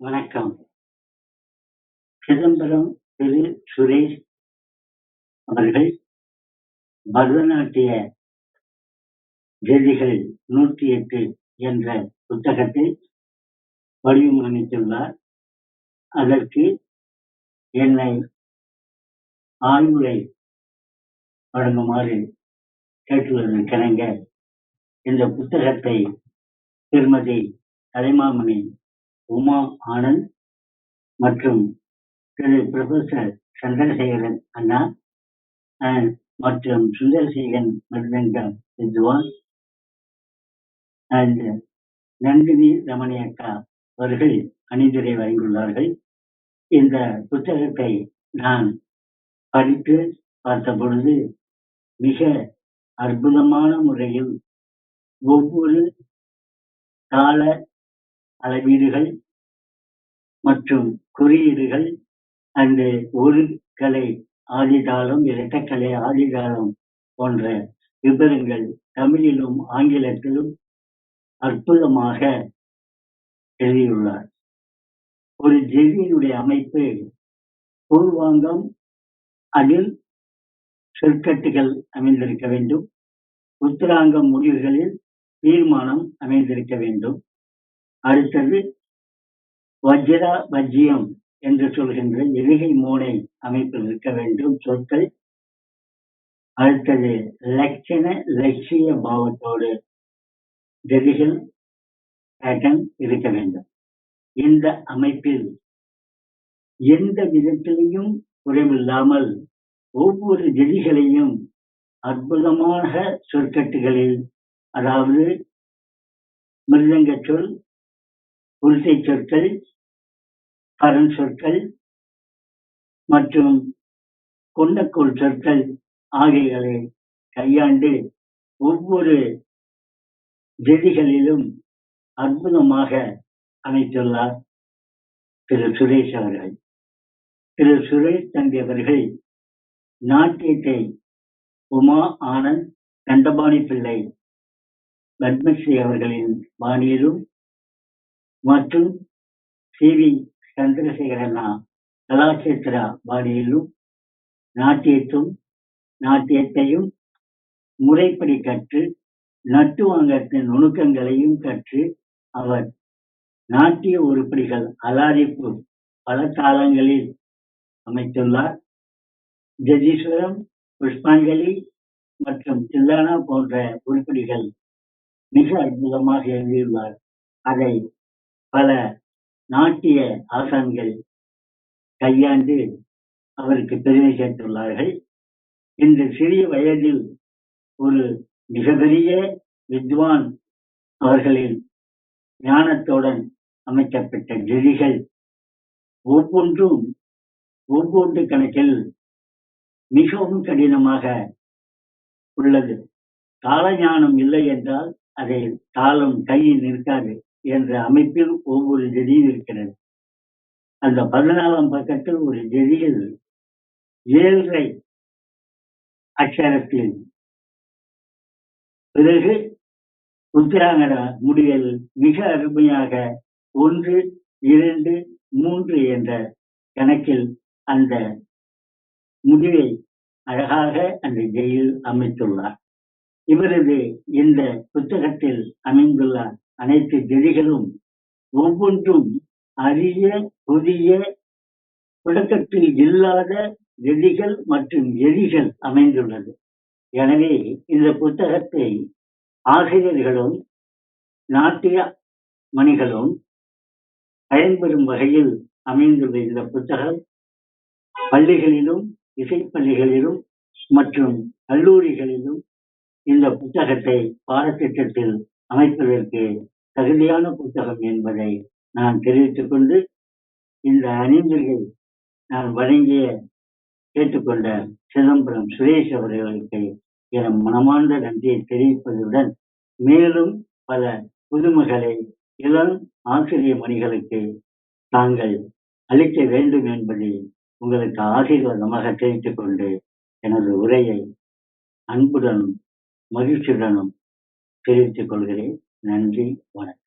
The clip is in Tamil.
வணக்கம். சிதம்பரம் திரு சுரேஷ் அவர்கள் பரதநாட்டிய ஜதிகள் 108 என்ற புத்தகத்தை வடிவமைத்துள்ளார். அதற்கு என்னை ஆய்வுரை வழங்குமாறு கேட்டுள்ளதற்கிணங்க இந்த புத்தகத்தை திருமதி கலைமாமணி உமா ஆனந்த் மற்றும் திரு ப்ரொஃபசர் சந்திரசேகரன் அண்ணா மற்றும் சுந்தரசேகரன் மிருதங்கம் வித்வான் அண்ட் நந்தினி ரமணியக்கா அவர்கள் அணிந்துரை வழங்கியுள்ளார்கள். இந்த புத்தகத்தை நான் படித்து பார்த்த பொழுது மிக அற்புதமான முறையில் ஒவ்வொரு கால அளவீடுகள் மற்றும் குறியீடுகள் அண்டு ஒரு கலை ஆதிதாளம், இரட்டக்கலை ஆதிதாளம் போன்ற விவரங்கள் தமிழிலும் ஆங்கிலத்திலும் அற்புதமாக எழுதியுள்ளார். ஒரு ஜெதியினுடைய அமைப்பு பூர்வாங்கம், அதில் சொற்கட்டுகள் அமைந்திருக்க வேண்டும். உத்தராங்கம் முடிவுகளில் தீர்மானம் அமைந்திருக்க வேண்டும். அடுத்தது வஜ்ரா வஜ்யம் என்று சொல்கின்ற எதுகை மோனை அமைப்பில் இருக்க வேண்டும் சொற்கள். அடுத்தது லட்சண லட்சிய பாவத்தோடு ஜதிகள் பேட்டன் இருக்க வேண்டும். இந்த அமைப்பில் எந்த விதத்திலையும் குறைவில்லாமல் ஒவ்வொரு ஜதிகளையும் அற்புதமாக சொற்கட்டுகளில், அதாவது மிருதங்க சொல், உருசை சொற்கள், பரன் சொற்கள் மற்றும் கொண்டக்கோள் சொற்கள் ஆகியவை கையாண்டு ஒவ்வொரு ஜதிகளிலும் அற்புதமாக அமைத்துள்ளார் திரு சுரேஷ் அவர்கள். திரு சுரேஷ் தம்பி அவர்கள் நாட்டியத்தை உமா ஆனந்த், கண்டபாணி பிள்ளை, பத்மஸ்ரீ அவர்களின் பாணியிலும் மற்றும் சி.வி. சந்திரசேகரண்ணா கலாட்சேத்திரா பாணியிலும் நாட்டியத்தையும் முறைப்படி கற்று நட்டுவாங்கத்தின் நுணுக்கங்களையும் கற்று அவர் நாட்டிய உருப்படிகள் அலாரிப்பு பல காலங்களில் அமைத்துள்ளார். ஜதீஸ்வரம், புஷ்பாஞ்சலி மற்றும் தில்லானா போன்ற உருப்படிகள் மிக அற்புதமாக எழுதியுள்ளார். அதை பல நாட்டிய ஆசான்கள் கையாண்டு அவருக்கு பெருமை சேர்த்துள்ளார்கள். இந்த சிறிய வயதில் ஒரு மிகப்பெரிய வித்வான் அவர்களின் ஞானத்துடன் அமைக்கப்பட்ட ஜதிகள் ஒவ்வொன்று கணக்கில் மிகவும் கடினமாக உள்ளது. தாள ஞானம் இல்லை என்றால் அதை தாளம் கையில் நிற்காது என்ற அமைப்பில் ஒவ்வொரு ஜதியும் இருக்கிறது. அந்த 14ஆம் பக்கத்தில் ஒரு ஜதியில் 7.5 அக்ஷரத்தில், பிறகு உத்திராங்கட முடிவில் மிக அருமையாக 1, 2, 3 என்ற கணக்கில் அந்த முடிவை அழகாக அந்த ஜெயில் அமைத்துள்ளார். இவரது இந்த புத்தகத்தில் அமைந்துள்ள அனைத்து ஜதிகளும் ஒவ்வொன்றும் அரிய புதிய தொடக்கத்தில் இல்லாத ஜதிகள் மற்றும் எதிகள் அமைந்துள்ளது. எனவே இந்த புத்தகத்தை ஆசிரியர்களும் நாட்டிய மணிகளும் பயன்பெறும் வகையில் அமைந்துள்ள இந்த புத்தகம் பள்ளிகளிலும், இசைப்பள்ளிகளிலும் மற்றும் கல்லூரிகளிலும் இந்த புத்தகத்தை பாடத்திட்டத்தில் அமைப்பதற்கு தகுதியான புத்தகம் என்பதை நான் தெரிவித்துக் கொண்டு, இந்த அணிந்துரை நான் கேட்டுக்கொண்ட சிதம்பரம் சுரேஷ் அவர்களுக்கு என் மனமார்ந்த நன்றியை தெரிவிப்பதுடன், மேலும் பல புதுமைகளை இளம் ஆசிரிய மணிகளுக்கு தாங்கள் அளிக்க வேண்டும் என்பதை உங்களுக்கு ஆசீர்வாதமாக தெரிவித்துக் கொண்டு எனது உரையை அன்புடனும் மகிழ்ச்சியுடனும் தெரிவித்துக் கொள்கிறேன். நன்றி, வணக்கம்.